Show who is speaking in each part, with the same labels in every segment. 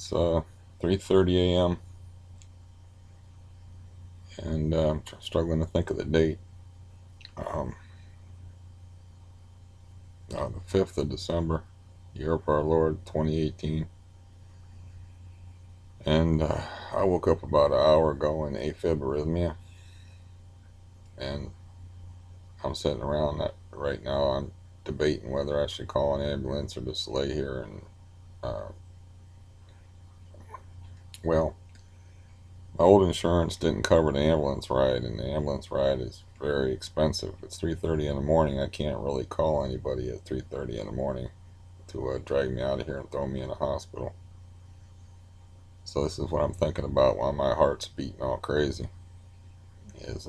Speaker 1: It's 3:30 a.m. and I'm struggling to think of the date. Um, the 5th of December, year of our Lord, 2018. And I woke up about an hour ago in AFib arrhythmia, and I'm sitting around that right now. I'm debating whether I should call an ambulance or just lay here and, uh, well, my old insurance didn't cover the ambulance ride, and the ambulance ride is very expensive. It's 3:30 in the morning. I can't really call anybody at 3:30 in the morning to drag me out of here and throw me in a hospital. So this is what I'm thinking about while my heart's beating all crazy. Is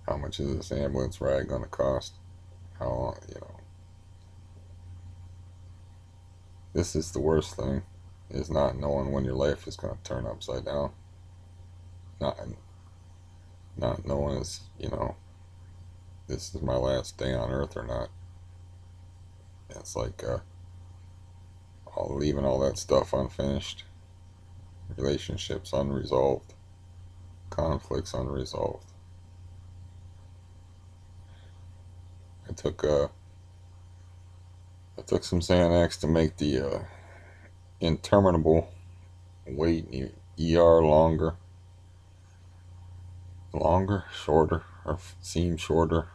Speaker 1: how much is this ambulance ride going to cost? How long? This is the worst thing. Is not knowing when your life is going to turn upside down. Not not knowing is this is my last day on earth or not. It's like all leaving all that stuff unfinished, relationships unresolved, conflicts unresolved. I took uh, I took some Xanax to make the interminable wait in the ER longer, shorter, or seem shorter.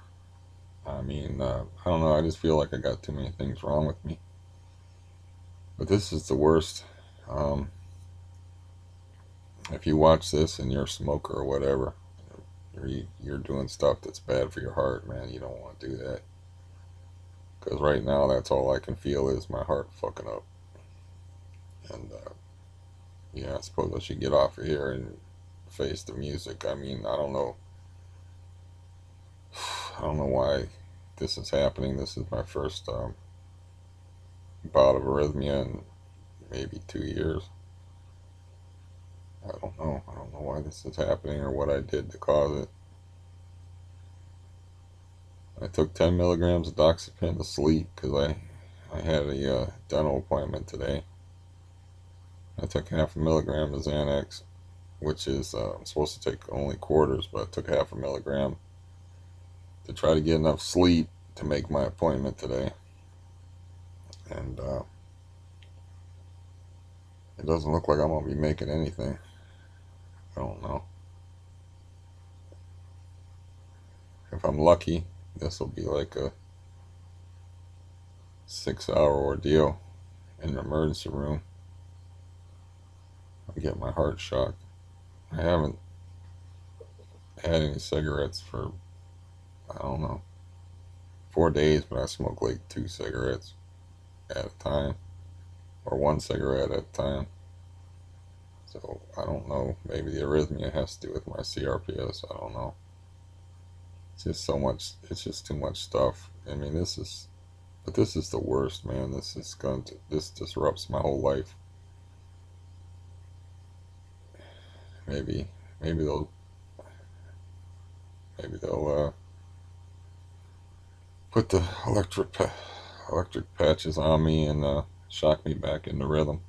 Speaker 1: I mean, I don't know. I just feel like I got too many things wrong with me. But this is the worst. Um, if you watch this and you're a smoker or whatever, you're doing stuff that's bad for your heart, man. You don't want to do that. Because right now, that's all I can feel is my heart fucking up. And yeah, I suppose I should get off of here and face the music. I mean, I don't know. I don't know why this is happening. This is my first bout of arrhythmia in maybe 2 years. I don't know. I don't know why this is happening or what I did to cause it. I took 10 milligrams of doxepin to sleep because I had a dental appointment today. I took half a milligram of Xanax, which is I'm supposed to take only quarters, but I took half a milligram to try to get enough sleep to make my appointment today. And it doesn't look like I'm going to be making anything. I don't know. If I'm lucky, this will be like a 6-hour ordeal in an emergency room. I'll get my heart shocked. I haven't had any cigarettes for, I don't know, 4 days, but I smoke like 2 cigarettes at a time, or 1 cigarette at a time. So I don't know. Maybe the arrhythmia has to do with my CRPS. I don't know. It's just so much. It's just too much stuff. I mean, but this is the worst, man. This disrupts my whole life. Maybe, maybe they'll, maybe they'll put the electric patches on me and shock me back into rhythm.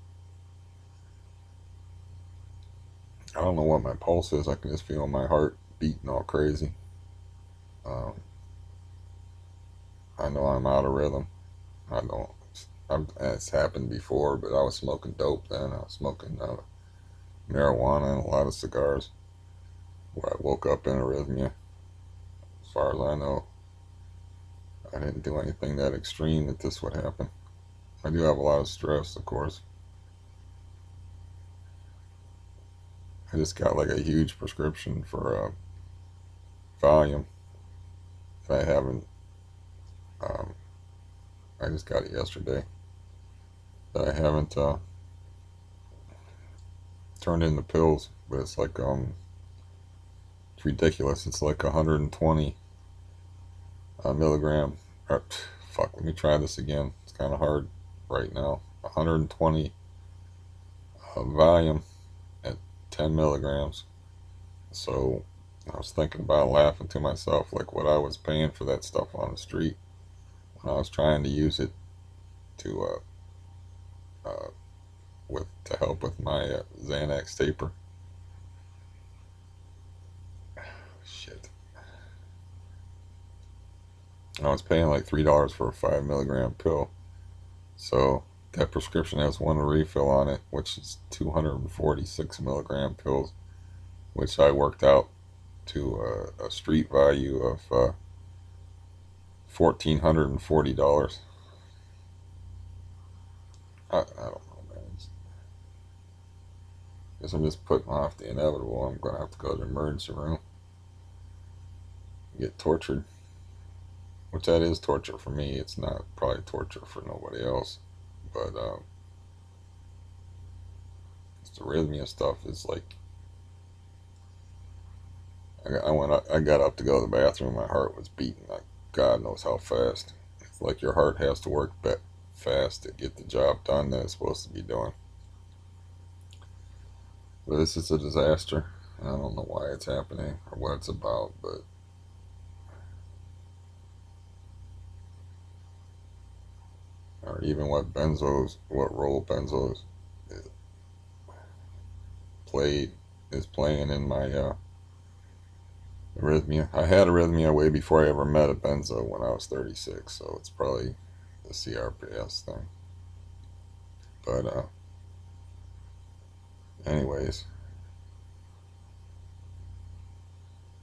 Speaker 1: I don't know what my pulse is. I can just feel my heart beating all crazy. Um, I know I'm out of rhythm. I don't. It's happened before, but I was smoking dope then. I was smoking marijuana and a lot of cigars, where I woke up in arrhythmia. As far as I know, I didn't do anything that extreme that this would happen. I do have a lot of stress, of course. I just got like a huge prescription for Valium that I haven't. Um, I just got it yesterday. That I haven't turned in the pills, but it's like it's ridiculous. It's like 120 milligram. Fuck, let me try this again. It's kind of hard right now. 120 Valium at 10 milligrams. So I was thinking about laughing to myself, like what I was paying for that stuff on the street when I was trying to use it to with to help with my Xanax taper. Shit. I was paying like $3 for a 5 milligram pill. So that prescription has one refill on it, which is 246 milligram pills, which I worked out to a street value of $1,440. I don't know, man. Guess I'm just putting off the inevitable. I'm gonna have to go to the emergency room and get tortured, which that is torture for me. It's not probably torture for nobody else, but it's the arrhythmia stuff is like I got up to go to the bathroom. My heart was beating like God knows how fast. It's like your heart has to work fast to get the job done that it's supposed to be doing. But this is a disaster. I don't know why it's happening or what it's about, but or even what role benzos played is playing in my arrhythmia. I had arrhythmia way before I ever met a benzo when I was 36, so it's probably the CRPS thing. But anyways,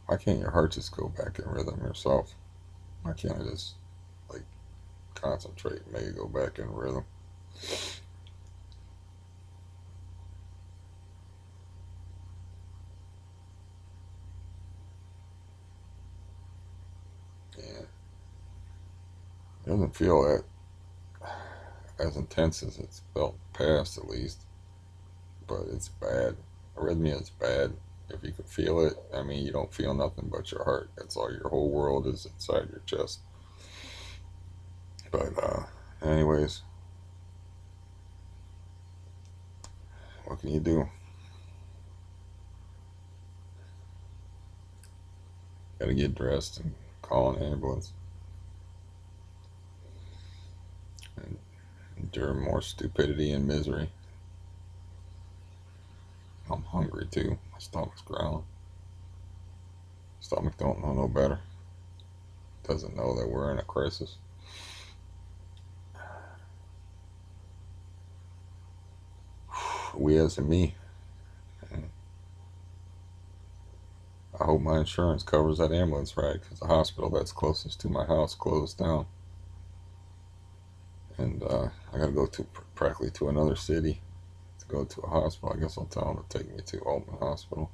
Speaker 1: why can't your heart just go back in rhythm yourself? Why can't I just like concentrate and make it go back in rhythm? Yeah, it doesn't feel that as intense as it's felt past at least, but it's bad. Arrhythmia is bad. If you can feel it, I mean, you don't feel nothing but your heart. That's all. Your whole world is inside your chest. But anyways, what can you do? Gotta get dressed and call an ambulance and endure more stupidity and misery. I'm hungry too. My stomach's growling. Stomach don't know no better. Doesn't know that we're in a crisis. We as in me. I hope my insurance covers that ambulance ride because the hospital that's closest to my house closed down, and I gotta go to practically to another city to go to a hospital. I guess I'll tell them to take me to Altman Hospital.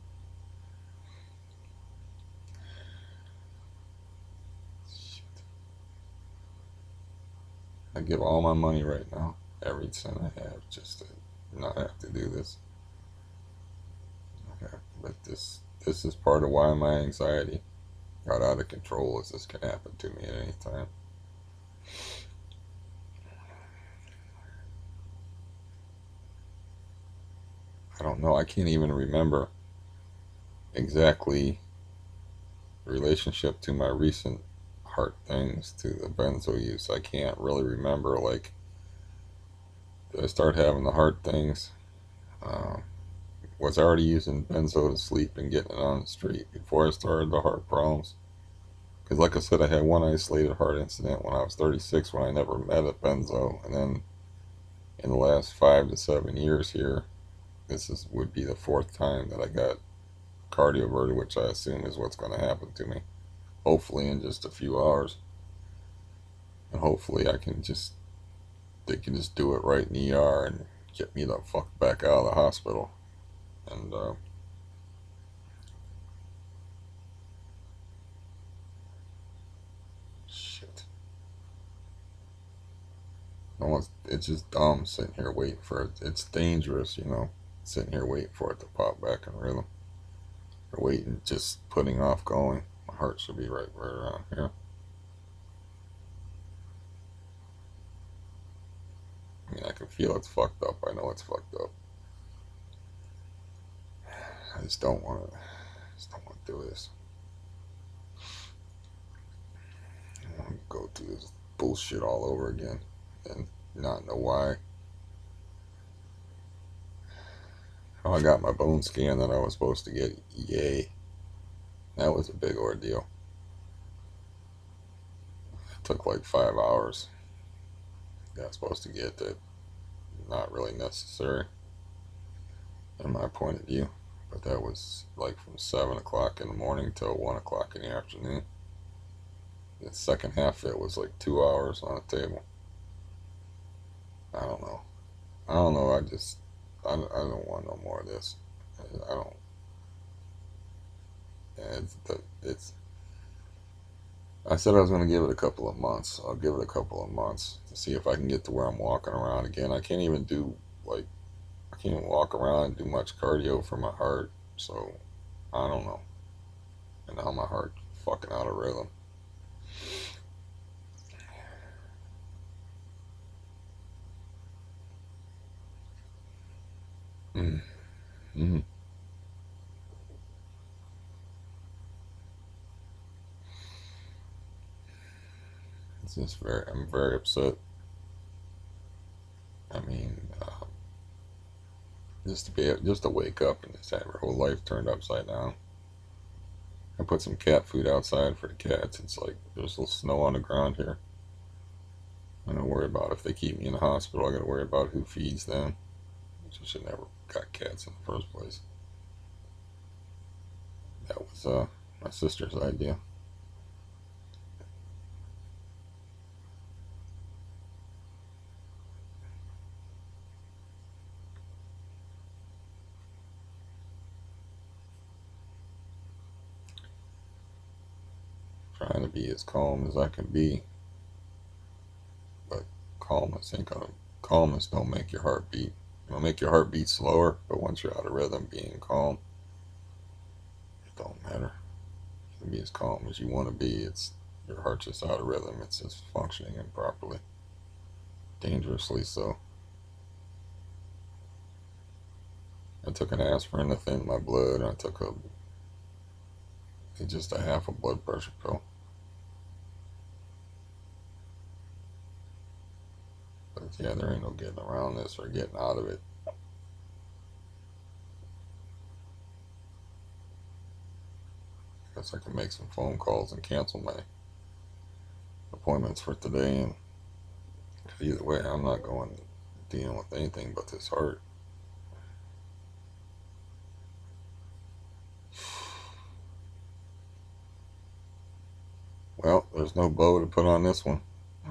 Speaker 1: Shit. I give all my money right now, every cent I have, just to not have to do this. Okay. But this is part of why my anxiety got out of control. Is this can happen to me at any time? I don't know. I can't even remember exactly the relationship to my recent heart things to the benzo use. I can't really remember. Like, did I start having the heart things? Uh, was I already using benzo to sleep and getting it on the street before I started the heart problems? Because, like I said, I had one isolated heart incident when I was 36 when I never met a benzo. And then in the last 5 to 7 years here, would be the fourth time that I got cardioverted, which I assume is what's going to happen to me. Hopefully in just a few hours, and hopefully they can just do it right in the ER and get me the fuck back out of the hospital. And shit, no, it's just dumb sitting here waiting for it. It's dangerous, sitting here waiting for it to pop back in rhythm, or waiting, just putting off going. My heart should be right around here. I mean, I can feel it's fucked up. I know it's fucked up. I just don't want to. Just don't want to do this. I want to go through this bullshit all over again and not know why. how I got my bone scan that I was supposed to get. Yay. That was a big ordeal. It took like 5 hours. Got supposed to get that. Not really necessary in my point of view. But that was like from 7 o'clock in the morning till 1 o'clock in the afternoon. The second half of it was like 2 hours on the table. I don't know. I don't know. I don't want no more of this. I don't. It's. I said I was going to give it a couple of months. I'll give it a couple of months to see if I can get to where I'm walking around again. I can't even do like I can't even walk around and do much cardio for my heart. So I don't know. And now my heart's fucking out of rhythm. Mm-hmm. It's just I'm very upset. I mean, just to wake up and just have her whole life turned upside down. I put some cat food outside for the cats. It's like there's a little snow on the ground here. I don't worry about if they keep me in the hospital. I got to worry about who feeds them. Which I should never got cats in the first place. That was my sister's idea. Trying to be as calm as I can be, but calmness don't make your heart beat. It'll make your heart beat slower, but once you're out of rhythm, being calm, it don't matter. You can be as calm as you want to be. It's your heart's just out of rhythm. It's just functioning improperly, dangerously so. I took an aspirin to thin my blood. I took just a half a blood pressure pill. But yeah, there ain't no getting around this or getting out of it. I guess I can make some phone calls and cancel my appointments for today. And either way, I'm not going dealing with anything but this heart. Well, there's no bow to put on this one.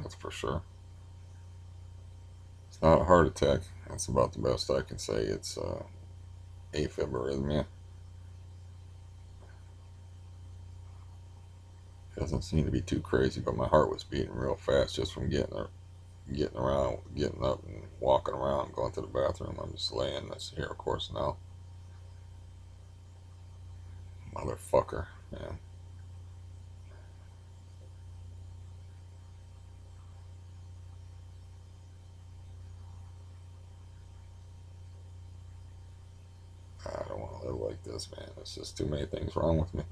Speaker 1: That's for sure. It's not a heart attack. That's about the best I can say. It's AFib arrhythmia. It doesn't seem to be too crazy, but my heart was beating real fast just from getting around, getting up and walking around, going to the bathroom. I'm just laying this here, of course, now. Motherfucker, man. I don't want to live like this, man. There's just too many things wrong with me.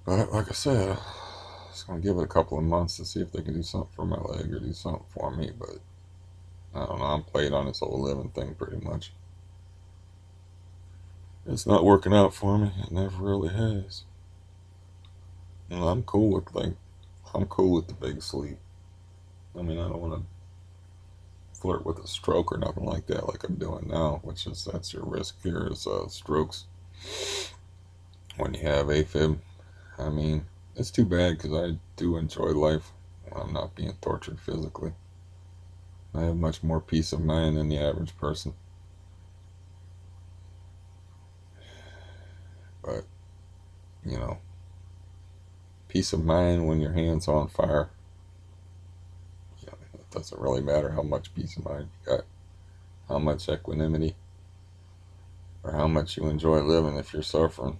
Speaker 1: But like I said, I was gonna give it a couple of months to see if they can do something for my leg or do something for me. But I don't know. I'm played on this whole living thing pretty much. It's not working out for me. It never really has. And I'm cool with the big sleep. I mean, I don't want to flirt with a stroke or nothing like that, like I'm doing now. Which is that's your risk here is strokes when you have AFib. I mean, it's too bad because I do enjoy life when I'm not being tortured physically. I have much more peace of mind than the average person. But, you know, peace of mind when your hand's on fire. You know, it doesn't really matter how much peace of mind you got, how much equanimity, or how much you enjoy living if you're suffering.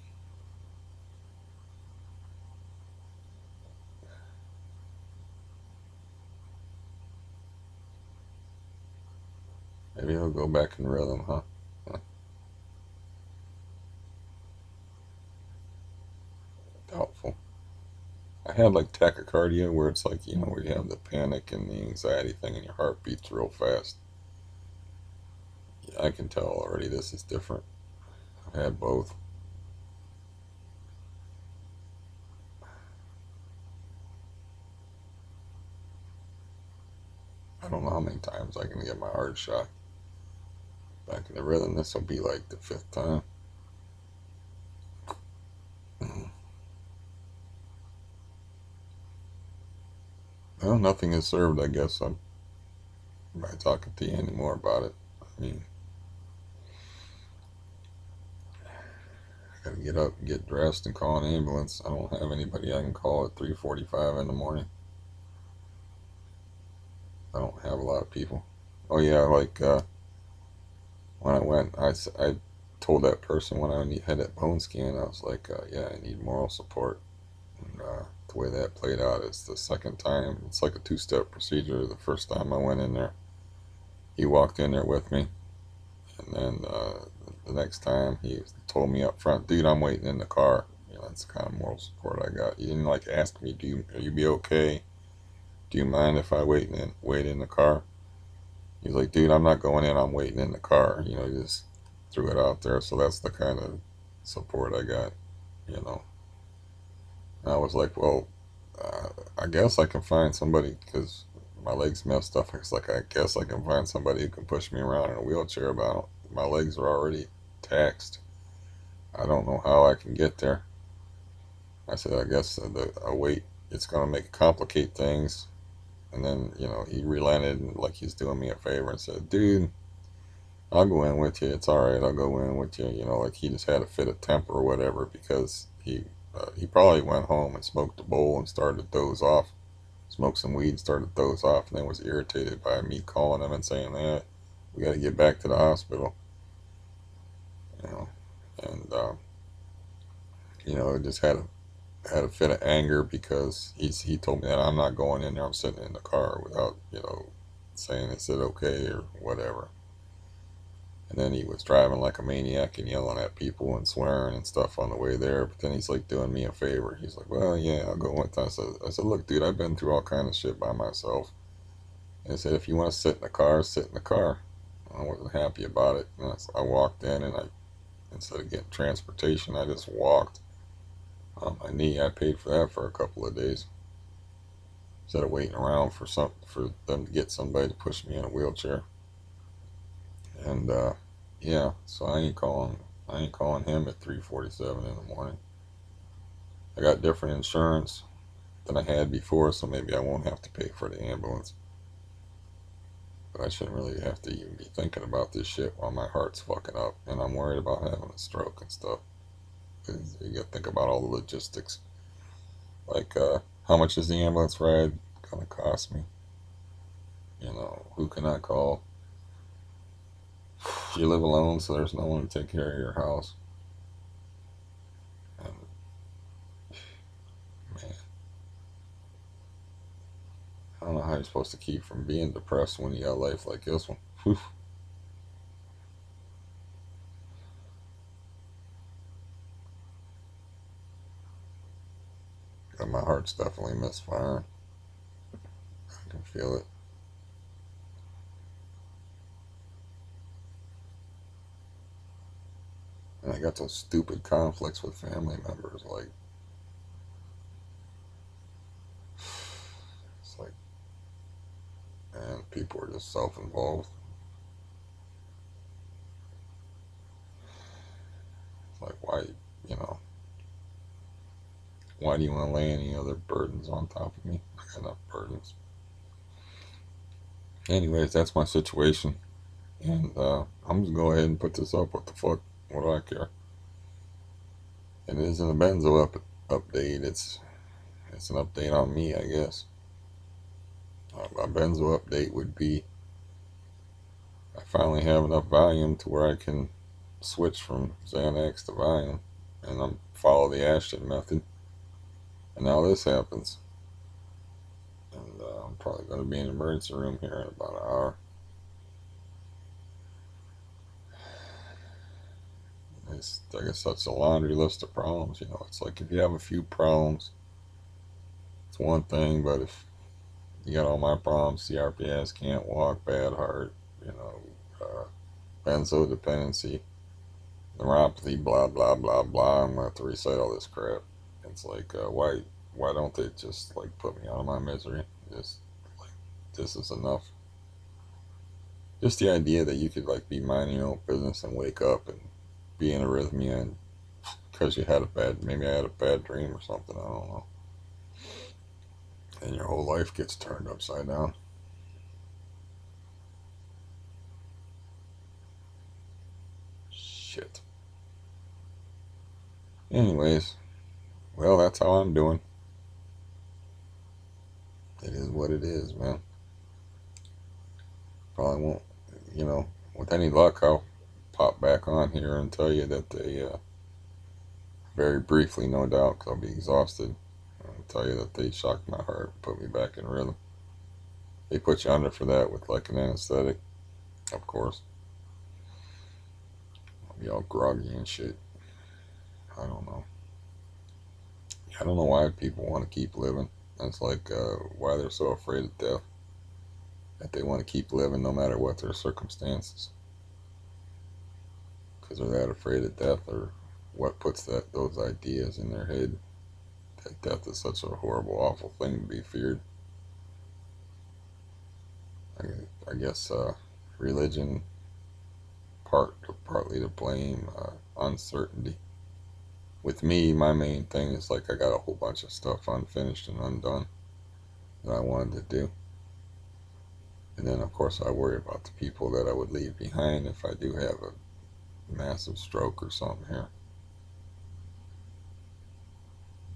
Speaker 1: Maybe he'll go back in rhythm, huh? Doubtful. I had like tachycardia where it's like, where you have the panic and the anxiety thing and your heart beats real fast. I can tell already this is different. I've had both. I don't know how many times I can get my heart shot back in the rhythm. This will be like the fifth time. Well, nothing is served, I guess. I'm not talking to you anymore about it. I mean, I gotta get up, get dressed, and call an ambulance. I don't have anybody I can call at 3:45 in the morning. I don't have a lot of people. Oh yeah, like when I went, I told that person when I had that bone scan, I was like, yeah, I need moral support. And the way that played out is the second time, it's like a two-step procedure. The first time I went in there, he walked in there with me, and then the next time he told me up front, dude, I'm waiting in the car. You know, that's the kind of moral support I got. He didn't like ask me, are you be okay? Do you mind if I wait in the car? He's like, dude, I'm not going in. I'm waiting in the car. You know, he just threw it out there. So that's the kind of support I got. You know, and I was like, well, I guess I can find somebody because my legs messed up. It's like I guess I can find somebody who can push me around in a wheelchair. But my legs are already taxed. I don't know how I can get there. I said, I guess a weight it's gonna make complicate things. And then he relented and like he's doing me a favor and said, dude, I'll go in with you. It's all right. I'll go in with you. Like he just had a fit of temper or whatever because he probably went home and smoked a bowl and started to doze off. Smoked some weed and started to doze off, and then was irritated by me calling him and saying, we got to get back to the hospital." You know, and it just had a fit of anger because he told me that I'm not going in there. I'm sitting in the car without saying is it okay or whatever. And then he was driving like a maniac and yelling at people and swearing and stuff on the way there. But then he's like doing me a favor. He's like, well, yeah, I'll go with that. I said, look, dude, I've been through all kind of shit by myself. And I said, if you want to sit in the car, sit in the car. I wasn't happy about it. And I walked in and instead of getting transportation, I just walked on my knee. I paid for that for a couple of days instead of waiting around for them to get somebody to push me in a wheelchair. And yeah, so I ain't calling him at 3:47 in the morning. I got different insurance than I had before, so maybe I won't have to pay for the ambulance. But I shouldn't really have to even be thinking about this shit while my heart's fucking up and I'm worried about having a stroke and stuff. 'Cause you gotta think about all the logistics. Like, how much is the ambulance ride gonna cost me? Who can I call? You live alone, so there's no one to take care of your house. And man, I don't know how you're supposed to keep from being depressed when you got a life like this one. Whew. And my heart's definitely misfiring. I can feel it. And I got those stupid conflicts with family members. Like, it's like, man, people are just self-involved. It's like, you know, why do you want to lay any other burdens on top of me? I got enough burdens. Anyways, that's my situation. And I'm just going to go ahead and put this up. What the fuck? What do I care? And it isn't a benzo update. It's an update on me, I guess. My benzo update would be I finally have enough volume to where I can switch from Xanax to Valium, and I'm follow the Ashton method. And now this happens, and I'm probably going to be in the emergency room here in about an hour. It's like it's such a laundry list of problems. It's like if you have a few problems, it's one thing, but if you got all my problems, CRPS, can't walk, bad heart, you know, benzodependency, neuropathy, blah blah blah blah. I'm gonna have to recite all this crap. It's like, why don't they just like put me out of my misery? Just like, this is enough. Just the idea that you could like be minding your own business and wake up and be in arrhythmia, and because you had maybe I had a bad dream or something, I don't know, and your whole life gets turned upside down. Shit. Anyways, well, that's how I'm doing. It is what it is, man. Probably won't, with any luck, I'll pop back on here and tell you that very briefly, no doubt, because I'll be exhausted. I'll tell you that they shocked my heart, put me back in rhythm. They put you under for that with like an anesthetic, of course. I'll be all groggy and shit. I don't know. I don't know why people want to keep living. That's like why they're so afraid of death. That they want to keep living no matter what their circumstances. Because they're that afraid of death, or what puts those ideas in their head that death is such a horrible, awful thing to be feared. I guess religion, partly to blame, uncertainty. With me, my main thing is like I got a whole bunch of stuff unfinished and undone that I wanted to do. And then, of course, I worry about the people that I would leave behind if I do have a massive stroke or something here.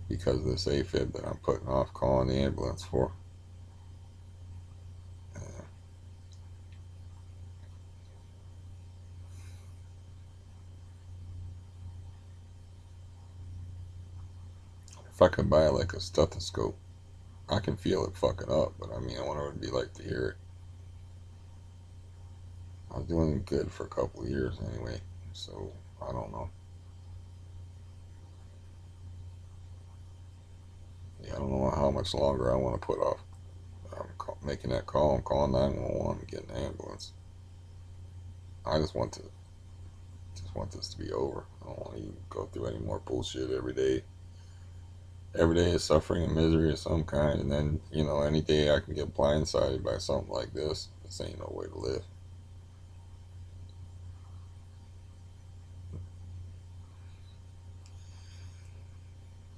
Speaker 1: Because of this AFib that I'm putting off calling the ambulance for. If I could buy like a stethoscope, I can feel it fucking up, but I mean, I wonder what it'd be like to hear it. I was doing good for a couple of years anyway, so I don't know. Yeah, I don't know how much longer I want to put off making that call. I'm calling 911 and getting an ambulance. I just want this to be over. I don't want to even go through any more bullshit every day. Every day is suffering and misery of some kind, and then, any day I can get blindsided by something like this. This ain't no way to live.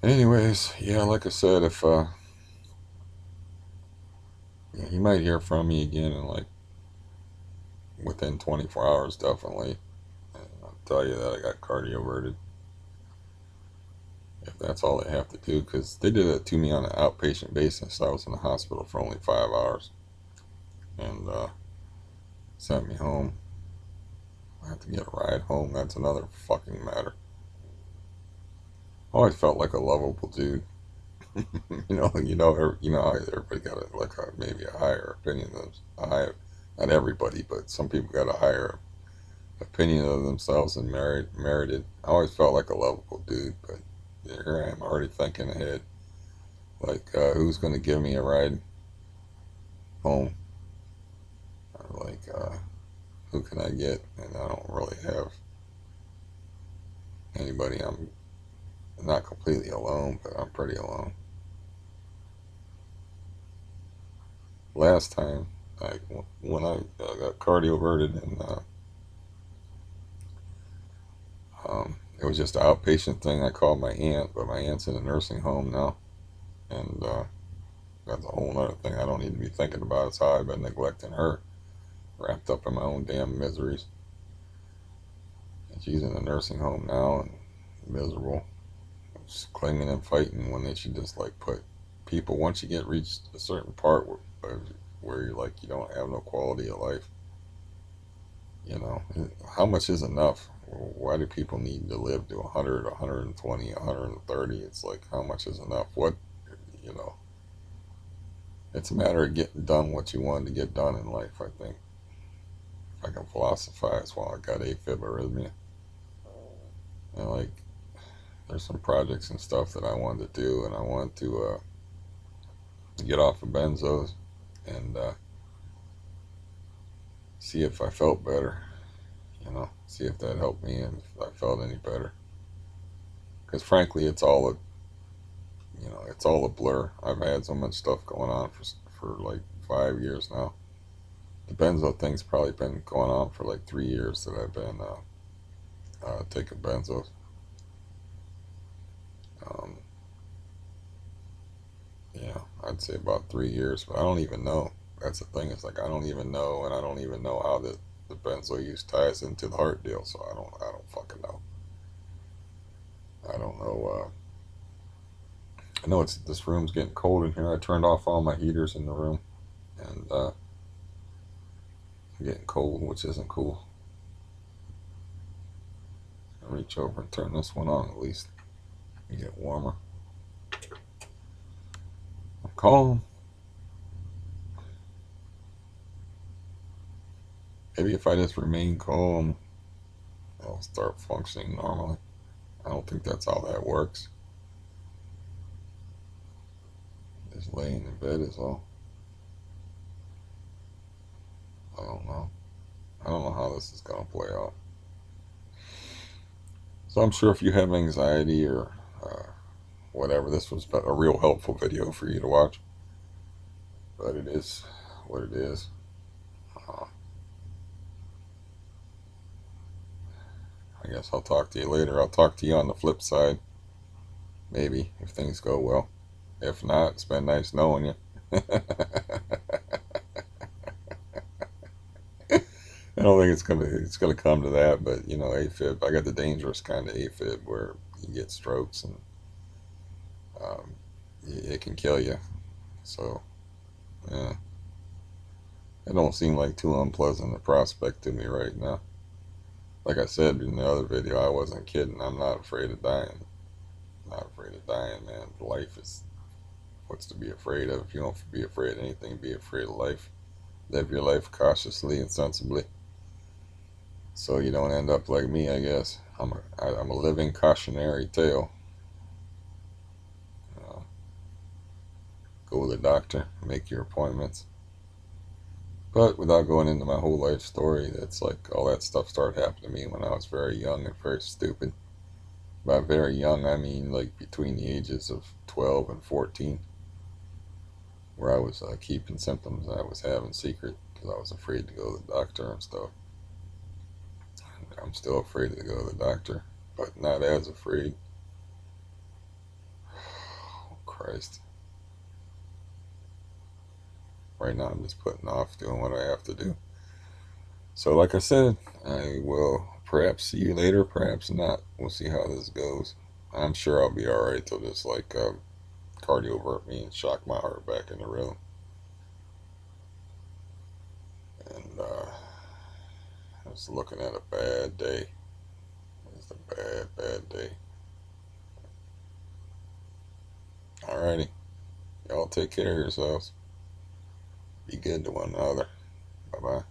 Speaker 1: Anyways, yeah, like I said, if you might hear from me again in like within 24 hours, definitely. And I'll tell you that I got cardioverted. If that's all they have to do, because they did it to me on an outpatient basis. I was in the hospital for only 5 hours, and sent me home. I had to get a ride home. That's another fucking matter. I always felt like a lovable dude. How everybody got maybe a higher opinion of not everybody, but some people got a higher opinion of themselves and merited. I always felt like a lovable dude, but here I am already thinking ahead. Like, who's going to give me a ride home? Like, who can I get? And I don't really have anybody. I'm not completely alone, but I'm pretty alone. Last time, like when I got cardioverted, and it was just an outpatient thing. I called my aunt, but my aunt's in a nursing home now, and that's a whole other thing I don't need to be thinking about. It's how I've been neglecting her, wrapped up in my own damn miseries. And she's in a nursing home now and miserable, just claiming and fighting when they should just like put people. Once you get reached a certain part where you're like you don't have no quality of life, you know, how much is enough? Why do people need to live to 100, 120, 130? It's like, how much is enough? What, you know, it's a matter of getting done what you wanted to get done in life, I think. If I can philosophize while I got AFib arrhythmia. And like, there's some projects and stuff that I wanted to do, and I wanted to get off of benzos and see if I felt better. see if that helped me and if I felt any better. Because frankly, it's all a blur. I've had so much stuff going on for like 5 years now. The benzo thing's probably been going on for like 3 years that I've been taking benzos. Um, I'd say about 3 years, but I don't even know. That's the thing. It's like I don't even know, and I don't even know how the benzo use ties into the heart deal. So I don't fucking know. I don't know. I know this room's getting cold in here. I turned off all my heaters in the room, and I'm getting cold, which isn't cool. I reach over and turn this one on at least and get warmer. I'm calm. Maybe if I just remain calm, I'll start functioning normally. I don't think that's how that works. Just laying in bed is all. I don't know. I don't know how this is going to play out. So I'm sure if you have anxiety or whatever, this was a real helpful video for you to watch. But it is what it is. Uh, I guess I'll talk to you later. I'll talk to you on the flip side. Maybe if things go well. If not, it's been nice knowing you. I don't think it's gonna come to that, but AFib. I got the dangerous kind of AFib where you get strokes and um, it can kill you. So yeah, it don't seem like too unpleasant a prospect to me right now. Like I said in the other video, I wasn't kidding. I'm not afraid of dying. Not afraid of dying, man. Life is what's to be afraid of. If you don't be afraid of anything, be afraid of life. Live your life cautiously and sensibly, so you don't end up like me. I guess I'm a living cautionary tale. Uh, Go to the doctor, make your appointments. But without going into my whole life story, that's like all that stuff started happening to me when I was very young and very stupid. By very young, I mean like between the ages of 12 and 14, where I was keeping symptoms I was having secret because I was afraid to go to the doctor and stuff. I'm still afraid to go to the doctor, but not as afraid. Oh, Christ. Right now, I'm just putting off doing what I have to do. So, like I said, I will perhaps see you later, perhaps not. We'll see how this goes. I'm sure I'll be alright till just like cardiovert me and shock my heart back in the rhythm. And I was looking at a bad day. It's a bad, bad day. Alrighty. Y'all take care of yourselves. Be good to one another. Bye bye.